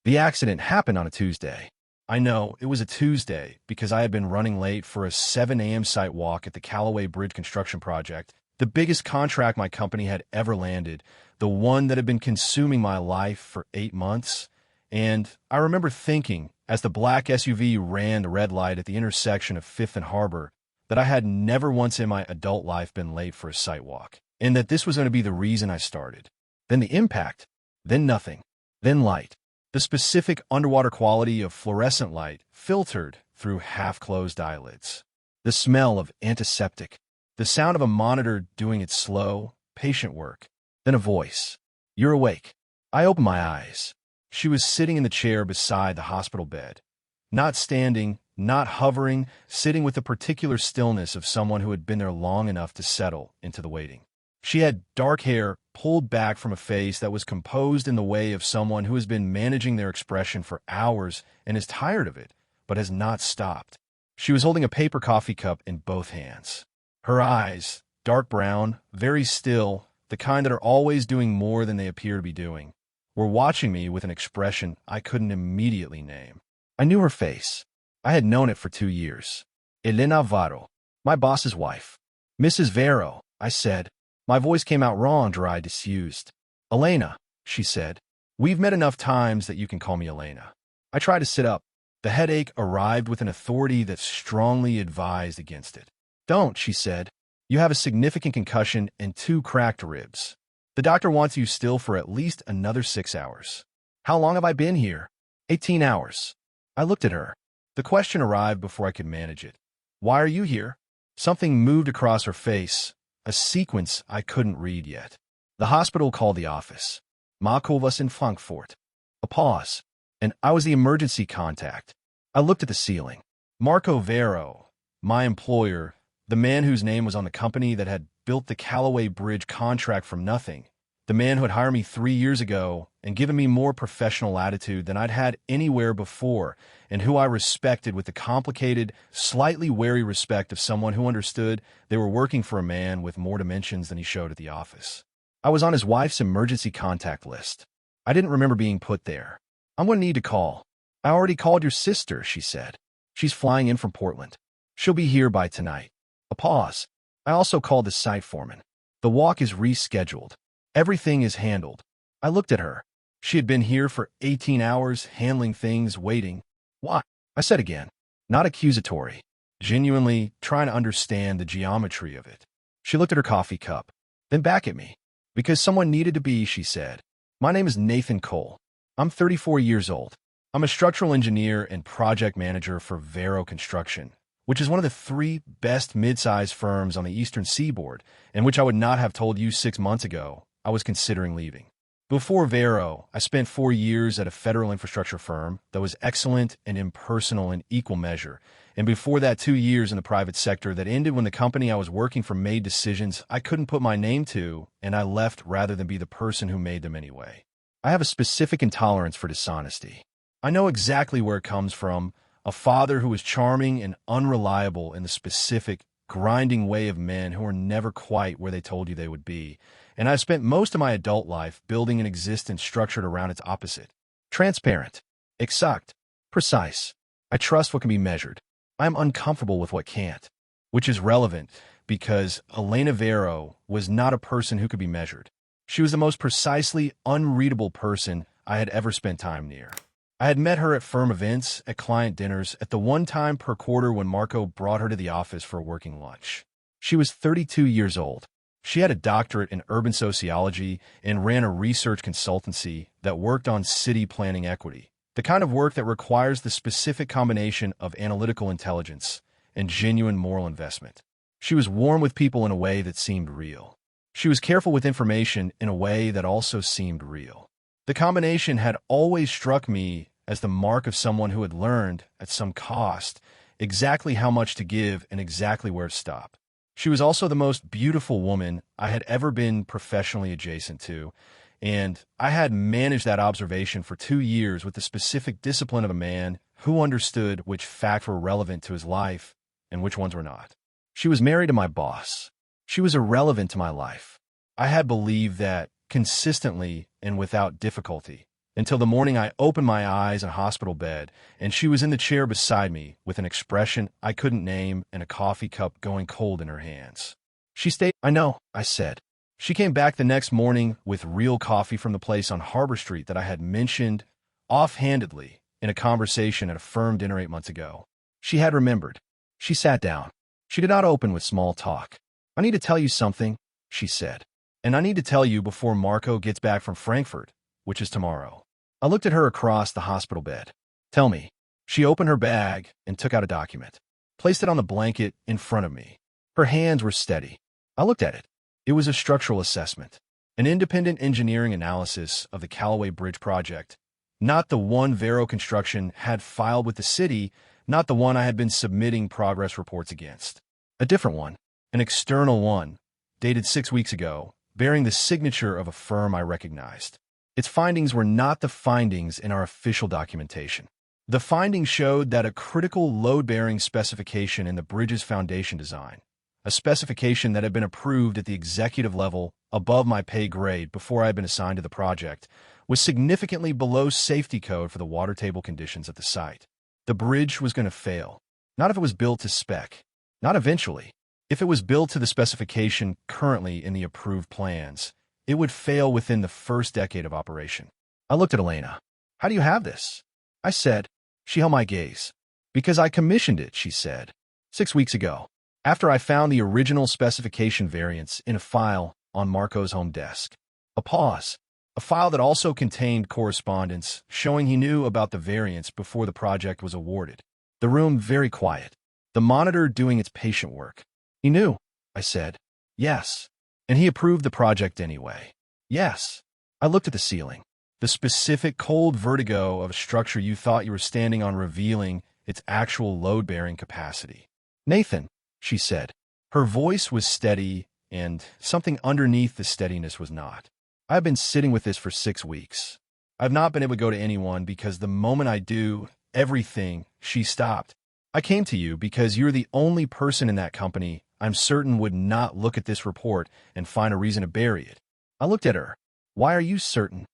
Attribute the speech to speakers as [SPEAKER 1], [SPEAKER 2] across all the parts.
[SPEAKER 1] The accident happened on a Tuesday. I know, it was a Tuesday because I had been running late for a 7 a.m. site walk at the Callaway Bridge construction project, the biggest contract my company had ever landed, the one that had been consuming my life for 8 months. And I remember thinking, as the black SUV ran the red light at the intersection of Fifth and Harbor, that I had never once in my adult life been late for a site walk, and that this was going to be the reason I started. Then the impact, then nothing, then light. The specific underwater quality of fluorescent light filtered through half-closed eyelids. The smell of antiseptic. The sound of a monitor doing its slow, patient work. Then a voice. "You're awake." I opened my eyes. She was sitting in the chair beside the hospital bed. Not standing, not hovering, sitting with the particular stillness of someone who had been there long enough to settle into the waiting. She had dark hair pulled back from a face that was composed in the way of someone who has been managing their expression for hours and is tired of it, but has not stopped. She was holding a paper coffee cup in both hands. Her eyes, dark brown, very still, the kind that are always doing more than they appear to be doing, were watching me with an expression I couldn't immediately name. I knew her face. I had known it for 2 years. Elena Varo, my boss's wife. "Mrs. Varo," I said. My voice came out wrong, dry, disused. "Elena," she said. "We've met enough times that you can call me Elena." I tried to sit up. The headache arrived with an authority that strongly advised against it. "Don't," she said. "You have a significant concussion and 2 cracked ribs. The doctor wants you still for at least another 6 hours." "How long have I been here?" 18 hours. I looked at her. The question arrived before I could manage it. "Why are you here?" Something moved across her face, a sequence I couldn't read yet. "The hospital called the office. Markovas in Frankfurt." A pause, and I was the emergency contact. I looked at the ceiling. Marco Vero, my employer, the man whose name was on the company that had built the Callaway Bridge contract from nothing, the man who had hired me 3 years ago and given me more professional attitude than I'd had anywhere before, and who I respected with the complicated, slightly wary respect of someone who understood they were working for a man with more dimensions than he showed at the office. I was on his wife's emergency contact list. I didn't remember being put there. "I'm going to need to call." "I already called your sister," she said. "She's flying in from Portland. She'll be here by tonight." A pause. "I also called the site foreman. The walk is rescheduled. Everything is handled." I looked at her. She had been here for 18 hours, handling things, waiting. "Why?" I said again, not accusatory, genuinely trying to understand the geometry of it. She looked at her coffee cup, then back at me. "Because someone needed to be," she said. "My name is Nathan Cole. I'm 34 years old. I'm a structural engineer and project manager for Vero Construction, which is one of the 3 best mid-sized firms on the Eastern Seaboard, and which I would not have told you 6 months ago I was considering leaving. Before Vero, I spent 4 years at a federal infrastructure firm that was excellent and impersonal in equal measure, and before that 2 years in the private sector that ended when the company I was working for made decisions I couldn't put my name to, and I left rather than be the person who made them anyway. I have a specific intolerance for dishonesty. I know exactly where it comes from, a father who was charming and unreliable in the specific, grinding way of men who are never quite where they told you they would be, and I've spent most of my adult life building an existence structured around its opposite. Transparent, exact, precise. I trust what can be measured. I am uncomfortable with what can't, which is relevant because Elena Vero was not a person who could be measured. She was the most precisely unreadable person I had ever spent time near. I had met her at firm events, at client dinners, at the one time per quarter when Marco brought her to the office for a working lunch. She was 32 years old. She had a doctorate in urban sociology and ran a research consultancy that worked on city planning equity, the kind of work that requires the specific combination of analytical intelligence and genuine moral investment. She was warm with people in a way that seemed real. She was careful with information in a way that also seemed real. The combination had always struck me as the mark of someone who had learned, at some cost, exactly how much to give and exactly where to stop. She was also the most beautiful woman I had ever been professionally adjacent to, and I had managed that observation for 2 years with the specific discipline of a man who understood which facts were relevant to his life and which ones were not. She was married to my boss. She was irrelevant to my life. I had believed that, consistently and without difficulty, until the morning I opened my eyes in a hospital bed, and she was in the chair beside me with an expression I couldn't name and a coffee cup going cold in her hands. She stayed. I know, I said. She came back the next morning with real coffee from the place on Harbor Street that I had mentioned offhandedly in a conversation at a firm dinner 8 months ago. She had remembered. She sat down. She did not open with small talk. I need to tell you something, she said. And I need to tell you before Marco gets back from Frankfurt, which is tomorrow. I looked at her across the hospital bed. Tell me. She opened her bag and took out a document. Placed it on the blanket in front of me. Her hands were steady. I looked at it. It was a structural assessment. An independent engineering analysis of the Callaway Bridge project. Not the one Vero Construction had filed with the city, not the one I had been submitting progress reports against. A different one. An external one, dated 6 weeks ago, bearing the signature of a firm I recognized. Its findings were not the findings in our official documentation. The findings showed that a critical load-bearing specification in the bridge's foundation design, a specification that had been approved at the executive level above my pay grade before I had been assigned to the project, was significantly below safety code for the water table conditions at the site. The bridge was going to fail. Not if it was built to spec. Not eventually. If it was built to the specification currently in the approved plans, it would fail within the first decade of operation. I looked at Elena. How do you have this? I said. She held my gaze. Because I commissioned it, she said. 6 weeks ago. After I found the original specification variants in a file on Marco's home desk. A pause. A file that also contained correspondence showing he knew about the variants before the project was awarded. The room very quiet. The monitor doing its patient work. He knew, I said. Yes. And he approved the project anyway. Yes. I looked at the ceiling. The specific cold vertigo of a structure you thought you were standing on revealing its actual load-bearing capacity. Nathan, she said. Her voice was steady, and something underneath the steadiness was not. I've been sitting with this for 6 weeks. I've not been able to go to anyone because the moment I do, everything, she stopped. I came to you because you're the only person in that company I'm certain would not look at this report and find a reason to bury it. I looked at her. Why are you certain?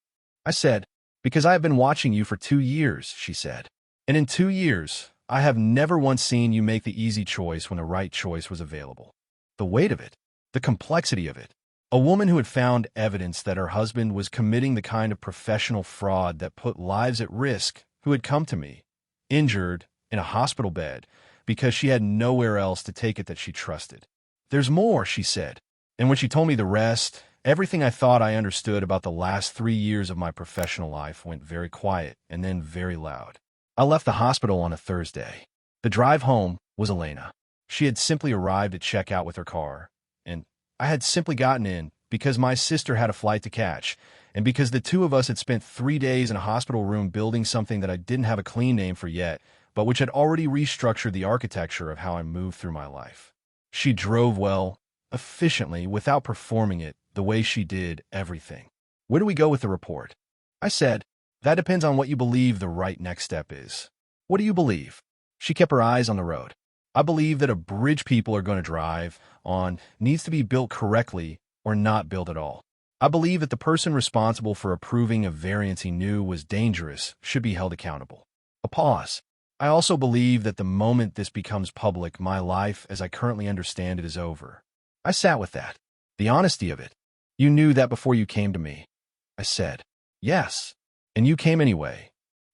[SPEAKER 1] I said, because I have been watching you for 2 years, she said. And in 2 years, I have never once seen you make the easy choice when the right choice was available. The weight of it, the complexity of it. A woman who had found evidence that her husband was committing the kind of professional fraud that put lives at risk, who had come to me, injured, in a hospital bed, because she had nowhere else to take it that she trusted. There's more, she said. And when she told me the rest, everything I thought I understood about the last 3 years of my professional life went very quiet and then very loud. I left the hospital on a Thursday. The drive home was Elena. She had simply arrived at checkout with her car, and I had simply gotten in because my sister had a flight to catch, and because the two of us had spent 3 days in a hospital room building something that I didn't have a clean name for yet, but which had already restructured the architecture of how I moved through my life. She drove well, efficiently, without performing it the way she did everything. Where do we go with the report? I said, that depends on what you believe the right next step is. What do you believe? She kept her eyes on the road. I believe that a bridge people are going to drive on needs to be built correctly or not built at all. I believe that the person responsible for approving a variance he knew was dangerous should be held accountable. A pause. I also believe that the moment this becomes public, my life as I currently understand it is over. I sat with that. The honesty of it. You knew that before you came to me. I said, yes. And you came anyway.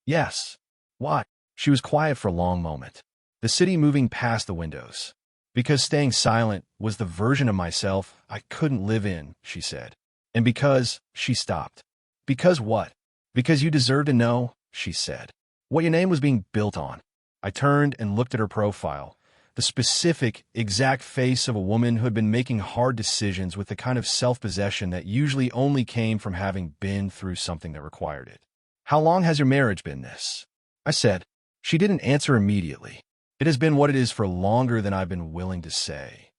[SPEAKER 1] Yes. Why? She was quiet for a long moment. The city moving past the windows. Because staying silent was the version of myself I couldn't live in, she said. And because she stopped. Because what? Because you deserve to know, she said. What your name was being built on. I turned and looked at her profile, the specific, exact face of a woman who had been making hard decisions with the kind of self-possession that usually only came from having been through something that required it. How long has your marriage been this? I said. She didn't answer immediately. It has been what it is for longer than I've been willing to say.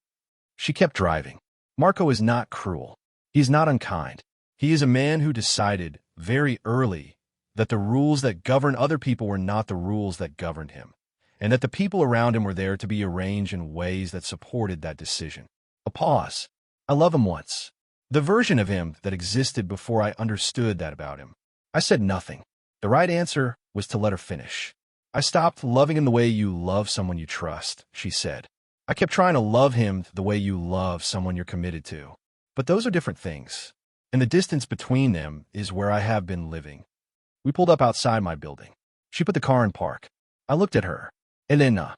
[SPEAKER 1] She kept driving. Marco is not cruel. He is not unkind. He is a man who decided, very early, that the rules that govern other people were not the rules that governed him, and that the people around him were there to be arranged in ways that supported that decision. A pause. I love him once. The version of him that existed before I understood that about him. I said nothing. The right answer was to let her finish. I stopped loving him the way you love someone you trust, she said. I kept trying to love him the way you love someone you're committed to. But those are different things. And the distance between them is where I have been living. We pulled up outside my building. She put the car in park. I looked at her. Elena.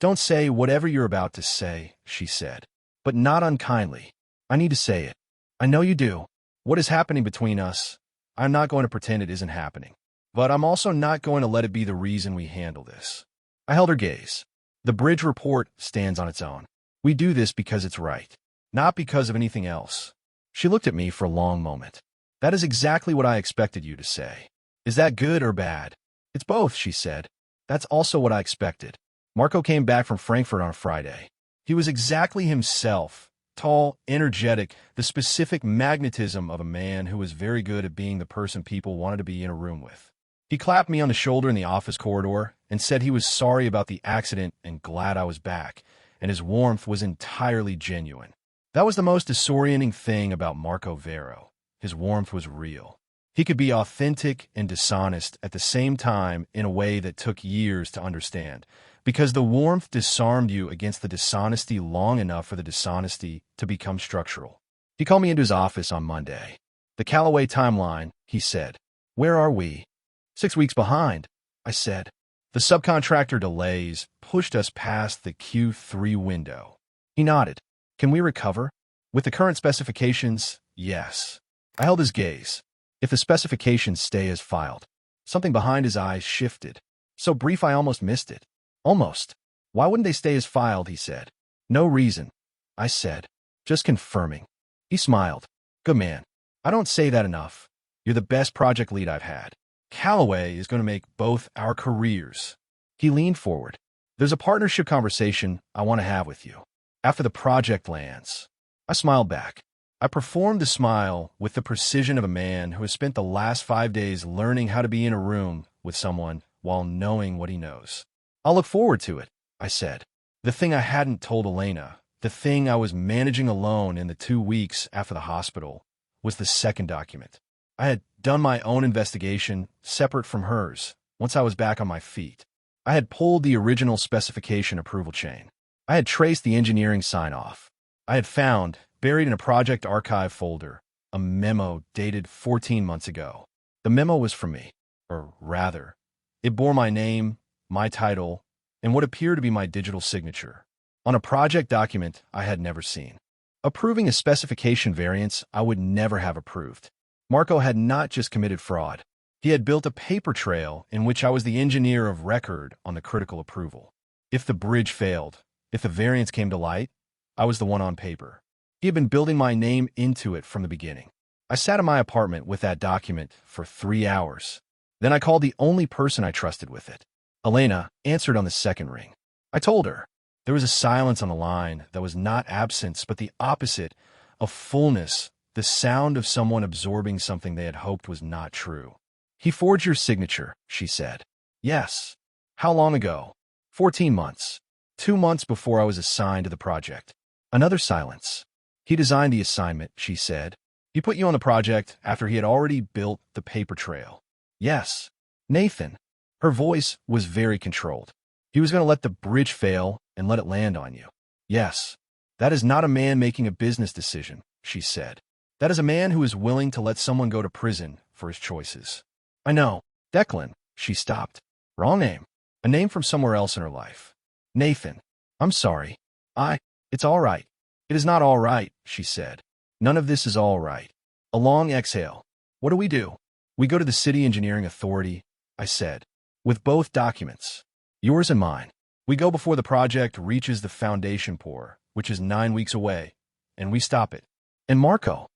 [SPEAKER 1] Don't say whatever you're about to say, she said. But not unkindly. I need to say it. I know you do. What is happening between us, I'm not going to pretend it isn't happening. But I'm also not going to let it be the reason we handle this. I held her gaze. The bridge report stands on its own. We do this because it's right, not because of anything else. She looked at me for a long moment. That is exactly what I expected you to say. Is that good or bad? It's both, she said. That's also what I expected. Marco came back from Frankfurt on a Friday. He was exactly himself, tall, energetic, the specific magnetism of a man who was very good at being the person people wanted to be in a room with. He clapped me on the shoulder in the office corridor and said he was sorry about the accident and glad I was back, and his warmth was entirely genuine. That was the most disorienting thing about Marco Vero. His warmth was real. He could be authentic and dishonest at the same time in a way that took years to understand, because the warmth disarmed you against the dishonesty long enough for the dishonesty to become structural. He called me into his office on Monday. The Callaway timeline, he said. Where are we? 6 weeks behind, I said. The subcontractor delays pushed us past the Q3 window. He nodded. Can we recover? With the current specifications, yes. I held his gaze. If the specifications stay as filed. Something behind his eyes shifted. So brief I almost missed it. Almost. Why wouldn't they stay as filed, he said. No reason, I said. Just confirming. He smiled. Good man. I don't say that enough. You're the best project lead I've had. Callaway is going to make both our careers. He leaned forward. There's a partnership conversation I want to have with you. After the project lands. I smiled back. I performed the smile with the precision of a man who has spent the last 5 days learning how to be in a room with someone while knowing what he knows. I'll look forward to it, I said. The thing I hadn't told Elena, the thing I was managing alone in the 2 weeks after the hospital, was the second document. I had done my own investigation, separate from hers, once I was back on my feet. I had pulled the original specification approval chain. I had traced the engineering sign-off. I had found, buried in a project archive folder, a memo dated 14 months ago. The memo was from me, or rather, it bore my name, my title, and what appeared to be my digital signature, on a project document I had never seen. Approving a specification variance I would never have approved. Marco had not just committed fraud. He had built a paper trail in which I was the engineer of record on the critical approval. If the bridge failed, if the variance came to light, I was the one on paper. He had been building my name into it from the beginning. I sat in my apartment with that document for 3 hours. Then I called the only person I trusted with it. Elena answered on the second ring. I told her. There was a silence on the line that was not absence, but the opposite, of fullness, the sound of someone absorbing something they had hoped was not true. He forged your signature, she said. Yes. How long ago? 14 months. 2 months before I was assigned to the project. Another silence. He designed the assignment, she said. He put you on the project after he had already built the paper trail. Yes. Nathan. Her voice was very controlled. He was going to let the bridge fail and let it land on you. Yes. That is not a man making a business decision, she said. That is a man who is willing to let someone go to prison for his choices. I know. Declan. She stopped. Wrong name. A name from somewhere else in her life. Nathan. I'm sorry. It's all right. It is not all right, she said. None of this is all right. A long exhale. What do? We go to the City Engineering Authority, I said, with both documents, yours and mine. We go before the project reaches the foundation pour, which is 9 weeks away, and we stop it. And Marco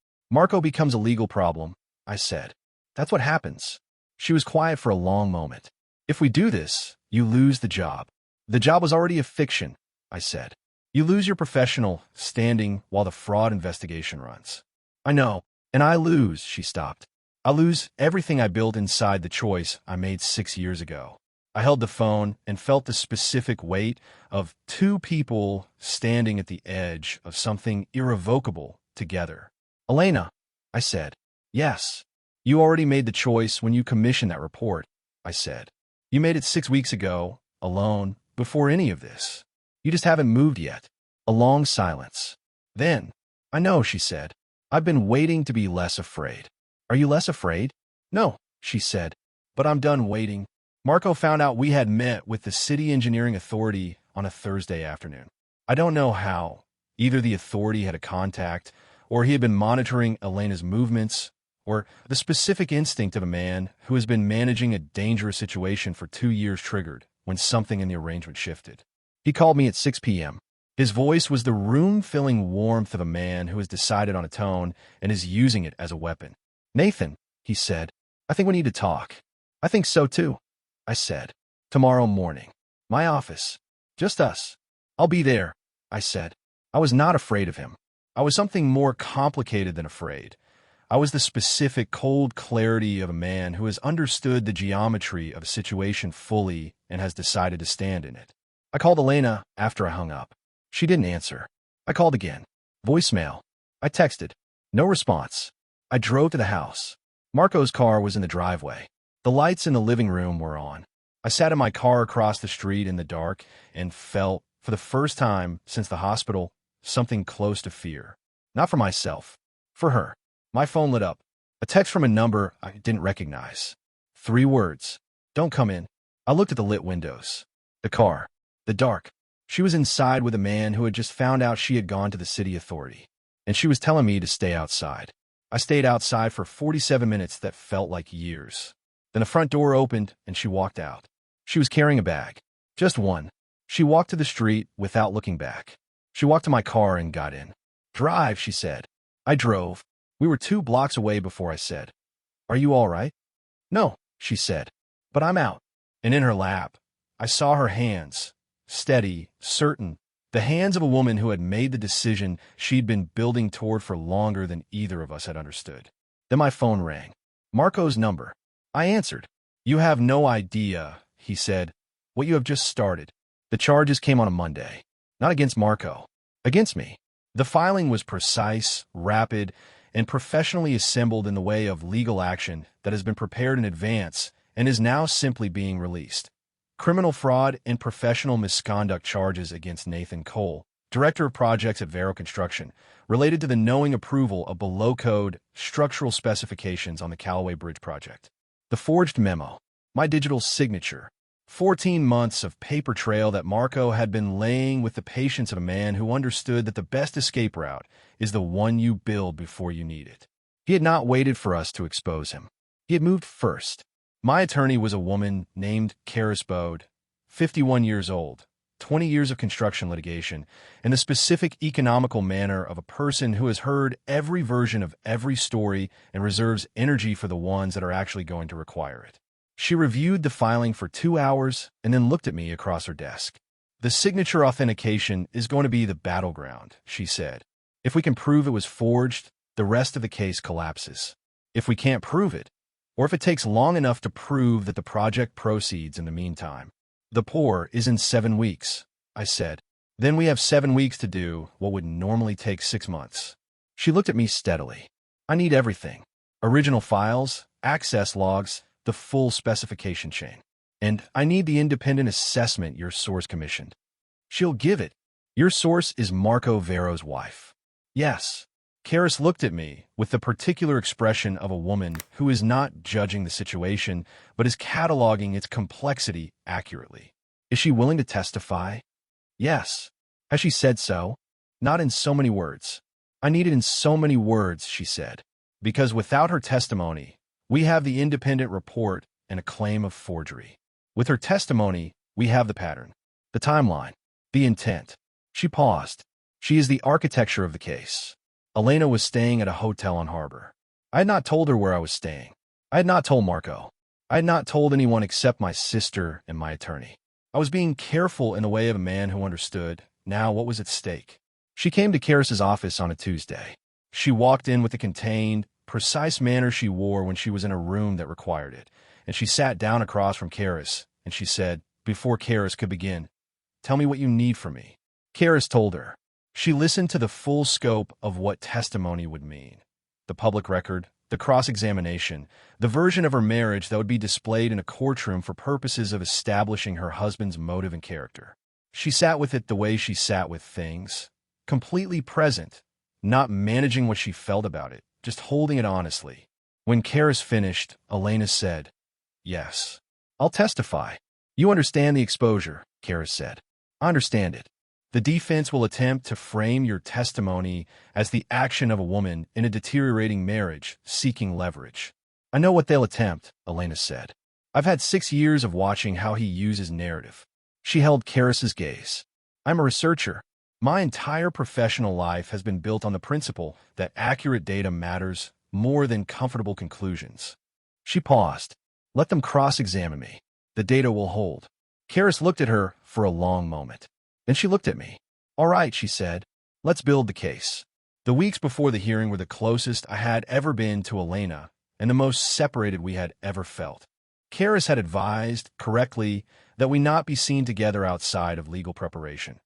[SPEAKER 1] becomes a legal problem, I said. That's what happens. She was quiet for a long moment. If we do this, you lose the job. The job was already a fiction, I said. You lose your professional standing while the fraud investigation runs. I know, and I lose, she stopped. I lose everything I built inside the choice I made 6 years ago. I held the phone and felt the specific weight of 2 people standing at the edge of something irrevocable together. Elena, I said. Yes. You already made the choice when you commissioned that report, I said. You made it 6 weeks ago, alone, before any of this. You just haven't moved yet. A long silence. Then, I know, she said. I've been waiting to be less afraid. Are you less afraid? No, she said. But I'm done waiting. Marco found out we had met with the city engineering authority on a Thursday afternoon. I don't know how. Either the authority had a contact, or he had been monitoring Elena's movements, or the specific instinct of a man who has been managing a dangerous situation for 2 years triggered when something in the arrangement shifted. He called me at 6 p.m. His voice was the room-filling warmth of a man who has decided on a tone and is using it as a weapon. Nathan, he said, I think we need to talk. I think so too, I said. Tomorrow morning. My office. Just us. I'll be there, I said. I was not afraid of him. I was something more complicated than afraid. I was the specific, cold clarity of a man who has understood the geometry of a situation fully and has decided to stand in it. I called Elena after I hung up. She didn't answer. I called again. Voicemail. I texted. No response. I drove to the house. Marco's car was in the driveway. The lights in the living room were on. I sat in my car across the street in the dark and felt, for the first time since the hospital, something close to fear. Not for myself. For her. My phone lit up. A text from a number I didn't recognize. 3 words. Don't come in. I looked at the lit windows. The car. The dark. She was inside with a man who had just found out she had gone to the city authority. And she was telling me to stay outside. I stayed outside for 47 minutes that felt like years. Then the front door opened and she walked out. She was carrying a bag. Just one. She walked to the street without looking back. She walked to my car and got in. Drive, she said. I drove. We were 2 blocks away before I said, Are you all right? No, she said. But I'm out. And in her lap, I saw her hands. Steady, certain, the hands of a woman who had made the decision she'd been building toward for longer than either of us had understood. Then my phone rang. Marco's number. I answered. You have no idea, he said, what you have just started. The charges came on a Monday. Not against Marco. Against me. The filing was precise, rapid, and professionally assembled in the way of legal action that has been prepared in advance and is now simply being released. Criminal fraud and professional misconduct charges against Nathan Cole, director of projects at Vero Construction, related to the knowing approval of below-code structural specifications on the Callaway Bridge project. The forged memo, my digital signature, 14 months of paper trail that Marco had been laying with the patience of a man who understood that the best escape route is the one you build before you need it. He had not waited for us to expose him. He had moved first. My attorney was a woman named Karis Bode, 51 years old, 20 years of construction litigation, and the specific economical manner of a person who has heard every version of every story and reserves energy for the ones that are actually going to require it. She reviewed the filing for 2 hours and then looked at me across her desk. The signature authentication is going to be the battleground, she said. If we can prove it was forged, the rest of the case collapses. If we can't prove it, or if it takes long enough to prove that the project proceeds in the meantime. The pour is in 7 weeks, I said. Then we have 7 weeks to do what would normally take 6 months. She looked at me steadily. I need everything. Original files, access logs, the full specification chain. And I need the independent assessment your source commissioned. She'll give it. Your source is Marco Vero's wife. Yes. Karis looked at me with the particular expression of a woman who is not judging the situation, but is cataloging its complexity accurately. Is she willing to testify? Yes. Has she said so? Not in so many words. I need it in so many words, she said. Because without her testimony, we have the independent report and a claim of forgery. With her testimony, we have the pattern, the timeline, the intent. She paused. She is the architecture of the case. Elena was staying at a hotel on Harbor. I had not told her where I was staying. I had not told Marco. I had not told anyone except my sister and my attorney. I was being careful in the way of a man who understood now what was at stake. She came to Karis's office on a Tuesday. She walked in with the contained, precise manner she wore when she was in a room that required it, and she sat down across from Karis, and she said, before Karis could begin, "Tell me what you need from me." Karis told her. She listened to the full scope of what testimony would mean. The public record, The cross-examination, the version of her marriage that would be displayed in a courtroom for purposes of establishing her husband's motive and character. She sat with it the way she sat with things, completely present, not managing what she felt about it, just holding it honestly. When Karis finished, Elena said, "Yes, I'll testify." "You understand the exposure," Karis said. "I understand it. The defense will attempt to frame your testimony as the action of a woman in a deteriorating marriage seeking leverage." "I know what they'll attempt," Elena said. "I've had 6 years of watching how he uses narrative." She held Karis's gaze. "I'm a researcher. My entire professional life has been built on the principle that accurate data matters more than comfortable conclusions." She paused. "Let them cross-examine me. The data will hold." Karis looked at her for a long moment. Then she looked at me. "All right," she said. "Let's build the case." The weeks before the hearing were the closest I had ever been to Elena and the most separated we had ever felt. Karis had advised, correctly, that we not be seen together outside of legal preparation.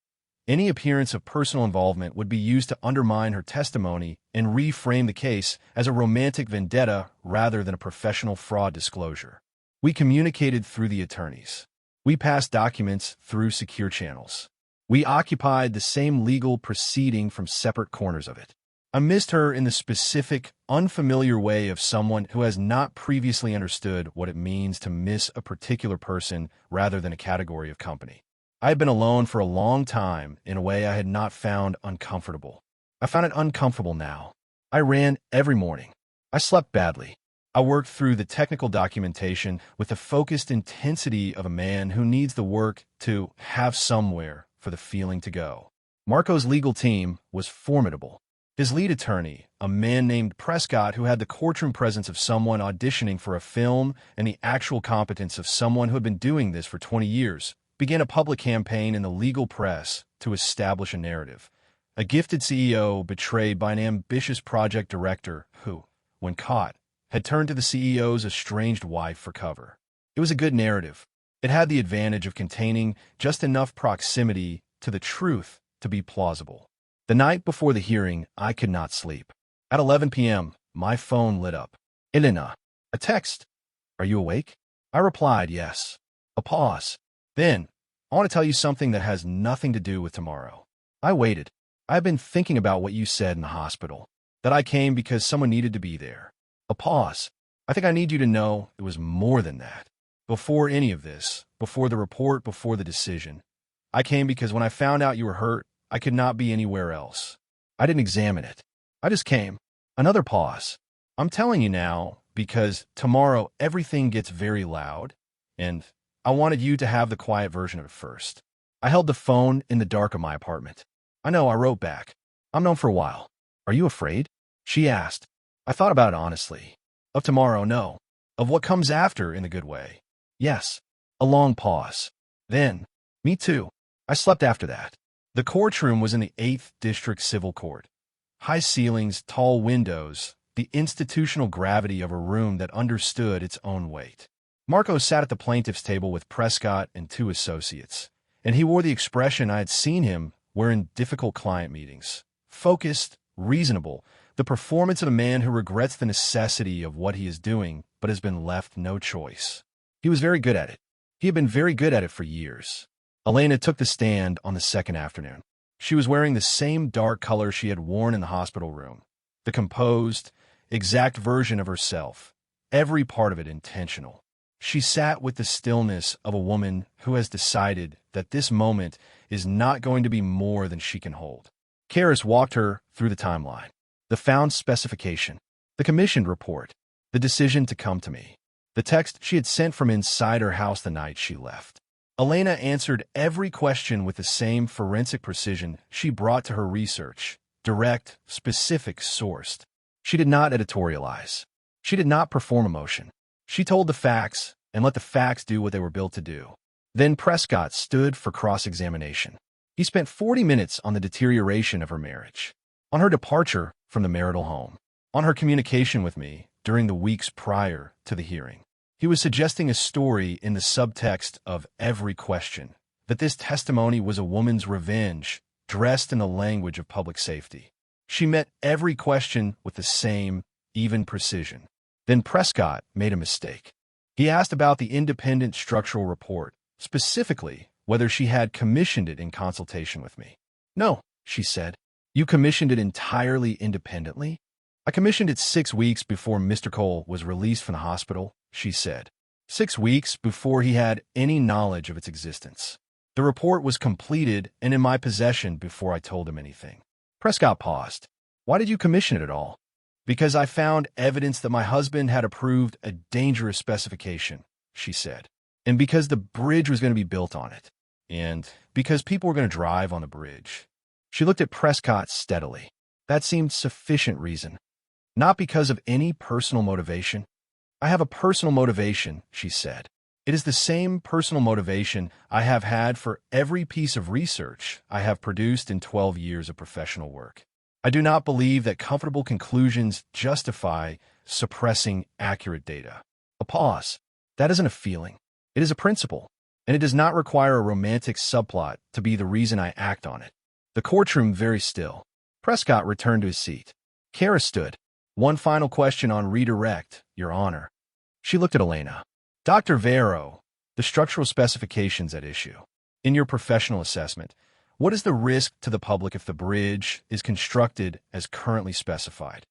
[SPEAKER 1] Any appearance of personal involvement would be used to undermine her testimony and reframe the case as a romantic vendetta rather than a professional fraud disclosure. We communicated through the attorneys. We passed documents through secure channels. We occupied the same legal proceeding from separate corners of it. I missed her in the specific, unfamiliar way of someone who has not previously understood what it means to miss a particular person rather than a category of company. I had been alone for a long time in a way I had not found uncomfortable. I found it uncomfortable now. I ran every morning. I slept badly. I worked through the technical documentation with the focused intensity of a man who needs the work to have somewhere for the feeling to go. Marco's legal team was formidable. His lead attorney, a man named Prescott who had the courtroom presence of someone auditioning for a film and the actual competence of someone who had been doing this for 20 years, began a public campaign in the legal press to establish a narrative. A gifted CEO betrayed by an ambitious project director who, when caught, had turned to the CEO's estranged wife for cover. It was a good narrative. It had the advantage of containing just enough proximity to the truth to be plausible. The night before the hearing, I could not sleep. At 11 p.m., my phone lit up. "Elena." A text. "Are you awake?" I replied, "Yes." A pause. Then, "I want to tell you something that has nothing to do with tomorrow." I waited. "I have been thinking about what you said in the hospital, that I came because someone needed to be there." A pause. "I think I need you to know it was more than that. Before any of this, before the report, before the decision, I came because when I found out you were hurt, I could not be anywhere else. I didn't examine it. I just came." Another pause. "I'm telling you now because tomorrow everything gets very loud, and I wanted you to have the quiet version of it first." I held the phone in the dark of my apartment. "I know," I wrote back. "I'm known for a while." "Are you afraid?" she asked. I thought about it honestly. "Of tomorrow, no. Of what comes after in a good way, yes." A long pause. Then, "Me too." I slept after that. The courtroom was in the 8th District Civil Court. High ceilings, tall windows, the institutional gravity of a room that understood its own weight. Marco sat at the plaintiff's table with Prescott and 2 associates, and he wore the expression I had seen him wear in difficult client meetings. Focused, reasonable, the performance of a man who regrets the necessity of what he is doing but has been left no choice. He was very good at it. He had been very good at it for years. Elena took the stand on the second afternoon. She was wearing the same dark color she had worn in the hospital room. The composed, exact version of herself, every part of it intentional. She sat with the stillness of a woman who has decided that this moment is not going to be more than she can hold. Karis walked her through the timeline. The found specification, the commissioned report, the decision to come to me, the text she had sent from inside her house the night she left. Elena answered every question with the same forensic precision she brought to her research, direct, specific, sourced. She did not editorialize. She did not perform emotion. She told the facts and let the facts do what they were built to do. Then Prescott stood for cross-examination. He spent 40 minutes on the deterioration of her marriage, on her departure from the marital home, on her communication with me during the weeks prior to the hearing. He was suggesting a story in the subtext of every question, that this testimony was a woman's revenge, dressed in the language of public safety. She met every question with the same, even precision. Then Prescott made a mistake. He asked about the independent structural report, specifically whether she had commissioned it in consultation with me. No, she said. You commissioned it entirely independently? I commissioned it 6 weeks before Mr. Cole was released from the hospital, she said. 6 weeks before he had any knowledge of its existence. The report was completed and in my possession before I told him anything. Prescott paused. Why did you commission it at all? Because I found evidence that my husband had approved a dangerous specification, she said. And because the bridge was going to be built on it. And because people were going to drive on the bridge. She looked at Prescott steadily. That seemed sufficient reason. Not because of any personal motivation. I have a personal motivation, she said. It is the same personal motivation I have had for every piece of research I have produced in 12 years of professional work. I do not believe that comfortable conclusions justify suppressing accurate data. A pause. That isn't a feeling. It is a principle, and it does not require a romantic subplot to be the reason I act on it. The courtroom very still. Prescott returned to his seat. Kara stood. One final question on redirect, Your Honor. She looked at Elena. Dr. Vero, the structural specifications at issue. In your professional assessment, what is the risk to the public if the bridge is constructed as currently specified?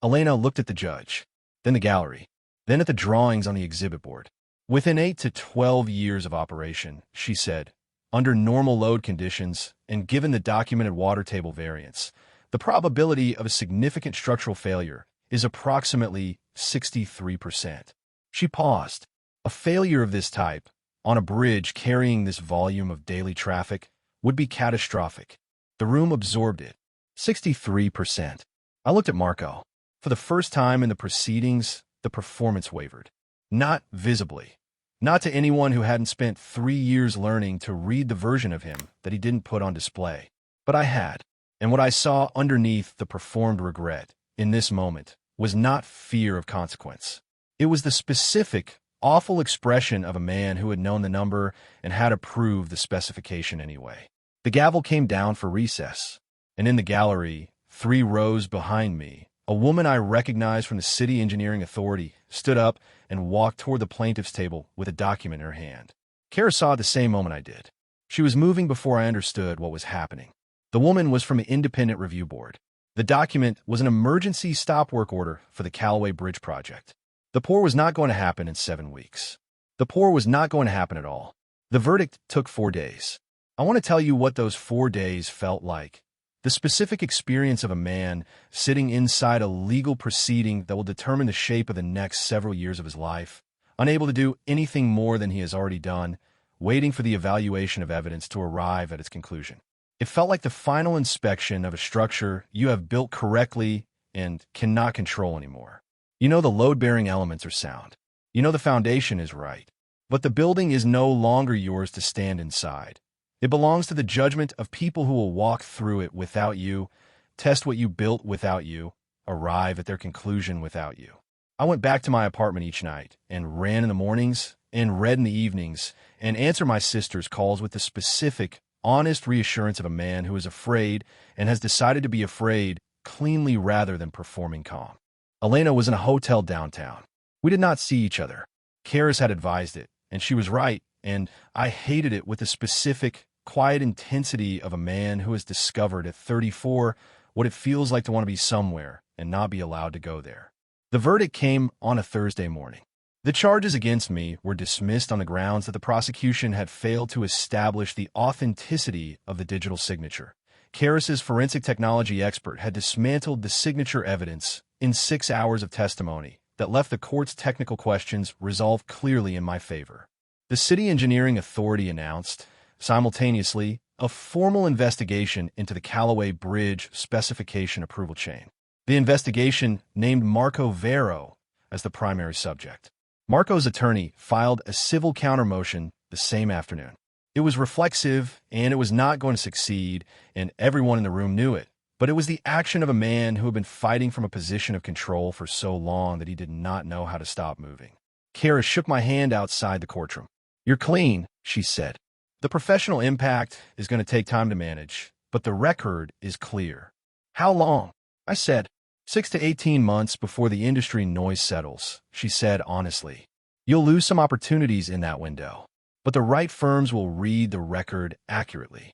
[SPEAKER 1] Elena looked at the judge, then the gallery, then at the drawings on the exhibit board. Within 8 to 12 years of operation, she said, under normal load conditions and given the documented water table variance, the probability of a significant structural failure is approximately 63%. She paused. A failure of this type, on a bridge carrying this volume of daily traffic, would be catastrophic. The room absorbed it. 63%. I looked at Marco. For the first time in the proceedings, the performance wavered. Not visibly. Not to anyone who hadn't spent 3 years learning to read the version of him that he didn't put on display. But I had. And what I saw underneath the performed regret, in this moment, was not fear of consequence. It was the specific, awful expression of a man who had known the number and had approved the specification anyway. The gavel came down for recess, and in the gallery, 3 rows behind me, a woman I recognized from the City Engineering Authority stood up and walked toward the plaintiff's table with a document in her hand. Kara saw at the same moment I did. She was moving before I understood what was happening. The woman was from an independent review board. The document was an emergency stop work order for the Callaway Bridge project. The pour was not going to happen in 7 weeks. The pour was not going to happen at all. The verdict took 4 days. I want to tell you what those 4 days felt like. The specific experience of a man sitting inside a legal proceeding that will determine the shape of the next several years of his life, unable to do anything more than he has already done, waiting for the evaluation of evidence to arrive at its conclusion. It felt like the final inspection of a structure you have built correctly and cannot control anymore. You know the load-bearing elements are sound. You know the foundation is right. But the building is no longer yours to stand inside. It belongs to the judgment of people who will walk through it without you, test what you built without you, arrive at their conclusion without you. I went back to my apartment each night and ran in the mornings and read in the evenings and answered my sister's calls with the specific, honest reassurance of a man who is afraid and has decided to be afraid cleanly rather than performing calm. Elena was in a hotel downtown. We did not see each other. Karis had advised it, and she was right, and I hated it with the specific, quiet intensity of a man who has discovered at 34 what it feels like to want to be somewhere and not be allowed to go there. The verdict came on a Thursday morning. The charges against me were dismissed on the grounds that the prosecution had failed to establish the authenticity of the digital signature. Karis's forensic technology expert had dismantled the signature evidence in 6 hours of testimony that left the court's technical questions resolved clearly in my favor. The City Engineering Authority announced, simultaneously, a formal investigation into the Callaway Bridge specification approval chain. The investigation named Marco Vero as the primary subject. Marco's attorney filed a civil countermotion the same afternoon. It was reflexive, and it was not going to succeed, and everyone in the room knew it. But it was the action of a man who had been fighting from a position of control for so long that he did not know how to stop moving. Kara shook my hand outside the courtroom. "You're clean," she said. "The professional impact is going to take time to manage, but the record is clear." "How long?" I said. 6 to 18 months before the industry noise settles, she said honestly. You'll lose some opportunities in that window, but the right firms will read the record accurately.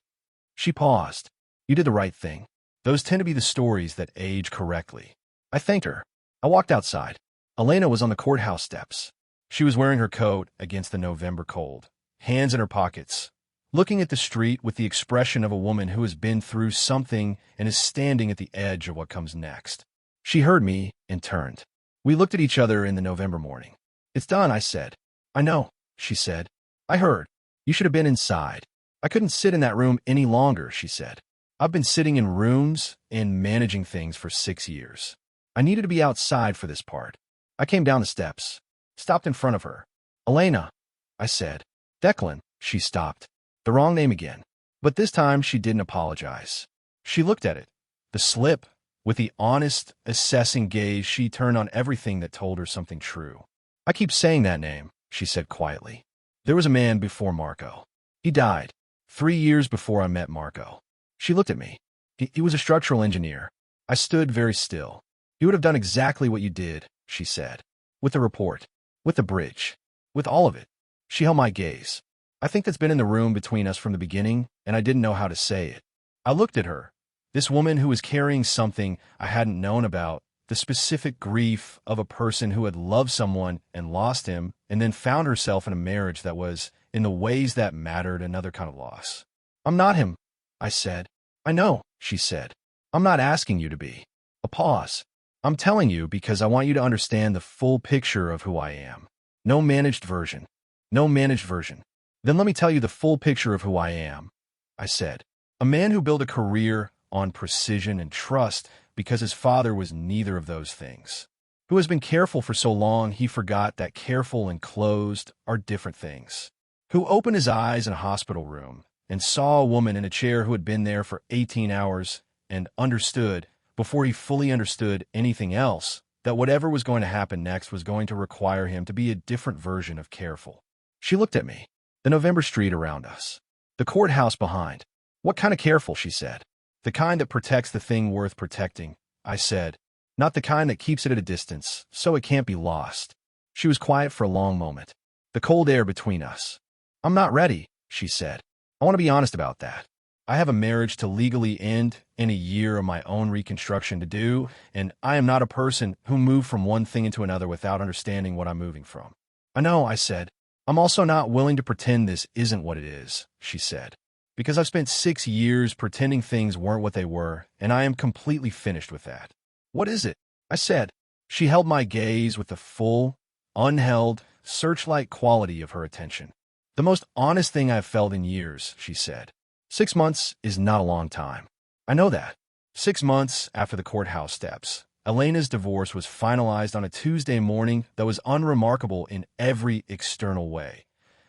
[SPEAKER 1] She paused. You did the right thing. Those tend to be the stories that age correctly. I thanked her. I walked outside. Elena was on the courthouse steps. She was wearing her coat against the November cold, hands in her pockets, looking at the street with the expression of a woman who has been through something and is standing at the edge of what comes next. She heard me and turned. We looked at each other in the November morning. It's done, I said. I know, she said. I heard. You should have been inside. I couldn't sit in that room any longer, she said. I've been sitting in rooms and managing things for 6 years. I needed to be outside for this part. I came down the steps, stopped in front of her. Elena, I said. Declan, she stopped. The wrong name again. But this time she didn't apologize. She looked at it, the slip, with the honest, assessing gaze she turned on everything that told her something true. I keep saying that name, she said quietly. There was a man before Marco. He died 3 years before I met Marco. She looked at me. He was a structural engineer. I stood very still. He would have done exactly what you did, she said. With the report, with the bridge, with all of it. She held my gaze. I think that's been in the room between us from the beginning, and I didn't know how to say it. I looked at her, this woman who was carrying something I hadn't known about, the specific grief of a person who had loved someone and lost him, and then found herself in a marriage that was, in the ways that mattered, another kind of loss. I'm not him, I said. I know, she said. I'm not asking you to be. A pause. I'm telling you because I want you to understand the full picture of who I am. No managed version. No managed version. Then let me tell you the full picture of who I am, I said. A man who built a career on precision and trust because his father was neither of those things. Who has been careful for so long he forgot that careful and closed are different things. Who opened his eyes in a hospital room and saw a woman in a chair who had been there for 18 hours and understood, before he fully understood anything else, that whatever was going to happen next was going to require him to be a different version of careful. She looked at me. The November street around us. The courthouse behind. What kind of careful, she said. The kind that protects the thing worth protecting, I said. Not the kind that keeps it at a distance, so it can't be lost. She was quiet for a long moment. The cold air between us. I'm not ready, she said. I want to be honest about that. I have a marriage to legally end and a year of my own reconstruction to do, and I am not a person who moved from one thing into another without understanding what I'm moving from. I know, I said. I'm also not willing to pretend this isn't what it is, she said. Because I've spent 6 years pretending things weren't what they were, and I am completely finished with that. What is it? I said. She held my gaze with the full, unheld, searchlight quality of her attention. The most honest thing I've felt in years, she said. 6 months is not a long time. I know that. 6 months after the courthouse steps, Elena's divorce was finalized on a Tuesday morning that was unremarkable in every external way.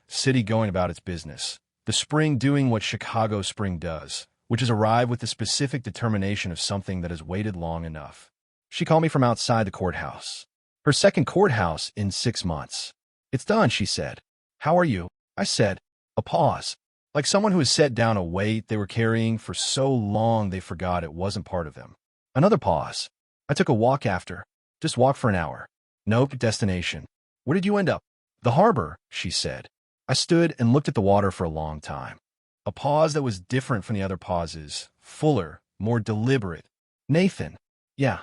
[SPEAKER 1] City going about its business. The spring doing what Chicago spring does, which is arrive with the specific determination of something that has waited long enough. She called me from outside the courthouse. Her second courthouse in 6 months. It's done, she said. How are you? I said. A pause. Like someone who has set down a weight they were carrying for so long they forgot it wasn't part of them. Another pause. I took a walk after. Just walk for an hour. Nope, destination. Where did you end up? The harbor, she said. I stood and looked at the water for a long time. A pause that was different from the other pauses, fuller, more deliberate. Nathan. Yeah.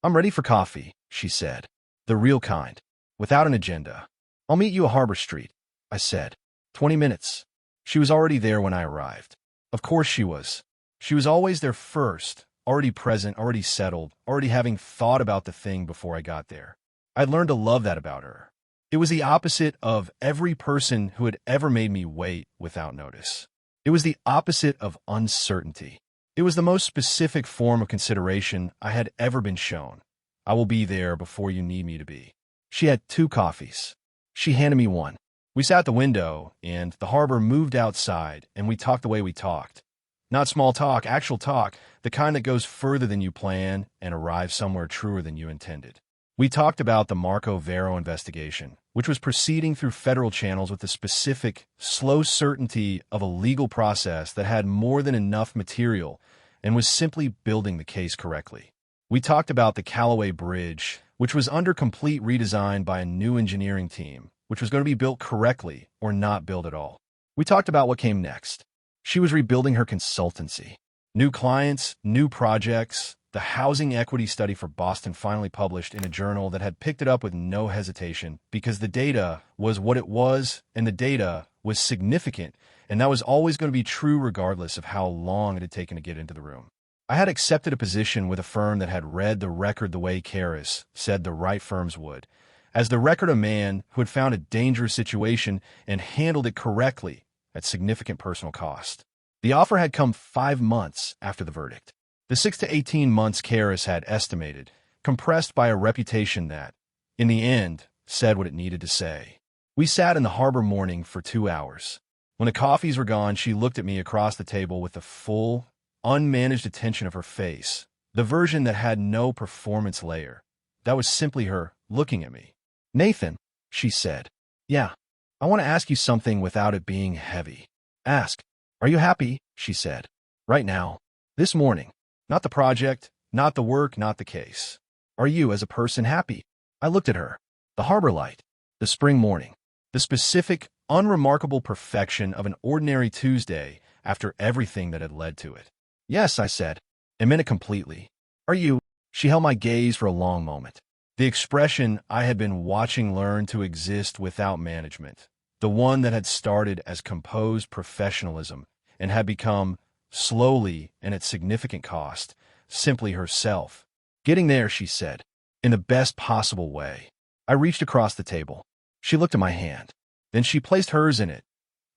[SPEAKER 1] I'm ready for coffee, she said. The real kind. Without an agenda. I'll meet you at Harbor Street, I said. 20 minutes. She was already there when I arrived. Of course she was. She was always there first, already present, already settled, already having thought about the thing before I got there. I'd learned to love that about her. It was the opposite of every person who had ever made me wait without notice. It was the opposite of uncertainty. It was the most specific form of consideration I had ever been shown. I will be there before you need me to be. She had 2 coffees. She handed me one. We sat at the window, and the harbor moved outside, and we talked the way we talked. Not small talk, actual talk, the kind that goes further than you plan and arrives somewhere truer than you intended. We talked about the Marco Vero investigation, which was proceeding through federal channels with the specific, slow certainty of a legal process that had more than enough material and was simply building the case correctly. We talked about the Callaway Bridge, which was under complete redesign by a new engineering team, which was going to be built correctly or not built at all. We talked about what came next. She was rebuilding her consultancy. New clients, new projects. The housing equity study for Boston finally published in a journal that had picked it up with no hesitation because the data was what it was and the data was significant, and that was always going to be true regardless of how long it had taken to get into the room. I had accepted a position with a firm that had read the record the way Karis said the right firms would, as the record of a man who had found a dangerous situation and handled it correctly at significant personal cost. The offer had come 5 months after the verdict. The 6 to 18 months Karis had estimated, compressed by a reputation that, in the end, said what it needed to say. We sat in the harbor morning for 2 hours. When the coffees were gone, she looked at me across the table with the full, unmanaged attention of her face, the version that had no performance layer. That was simply her looking at me. "Nathan," she said. "Yeah, I want to ask you something without it being heavy." "Ask." "Are you happy?" she said. "Right now. This morning. Not the project, not the work, not the case. Are you, as a person, happy?" I looked at her. The harbor light. The spring morning. The specific, unremarkable perfection of an ordinary Tuesday after everything that had led to it. "Yes," I said, and meant it completely. "Are you?" She held my gaze for a long moment. The expression I had been watching learn to exist without management. The one that had started as composed professionalism and had become, slowly and at significant cost, simply herself. "Getting there," she said, "in the best possible way." I reached across the table. She looked at my hand. Then she placed hers in it.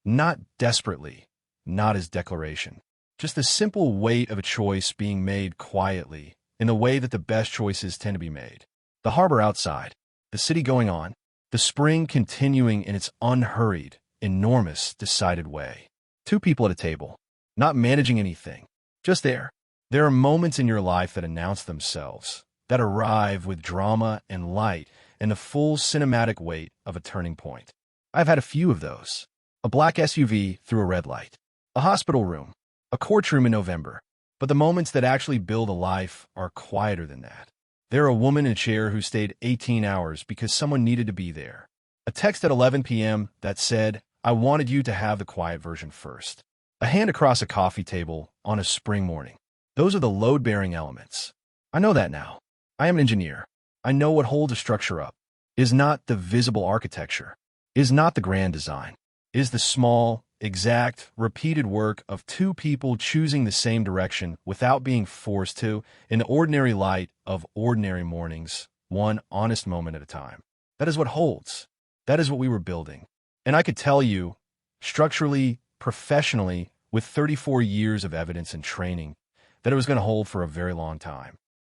[SPEAKER 1] Not desperately, not as declaration. Just the simple weight of a choice being made quietly, in the way that the best choices tend to be made. The harbor outside, the city going on, the spring continuing in its unhurried, enormous, decided way. 2 people at a table. Not managing anything, just there. There are moments in your life that announce themselves, that arrive with drama and light and the full cinematic weight of a turning point. I've had a few of those. A black SUV through a red light. A hospital room. A courtroom in November. But the moments that actually build a life are quieter than that. There a woman in a chair who stayed 18 hours because someone needed to be there. A text at 11 p.m. that said, "I wanted you to have the quiet version first." A hand across a coffee table on a spring morning. Those are the load-bearing elements. I know that now. I am an engineer. I know what holds a structure up. Is not the visible architecture. Is not the grand design. Is the small, exact, repeated work of 2 people choosing the same direction without being forced to, in the ordinary light of ordinary mornings, one honest moment at a time. That is what holds. That is what we were building. And I could tell you, structurally, professionally, with 34 years of evidence and training, that it was going to hold for a very long time.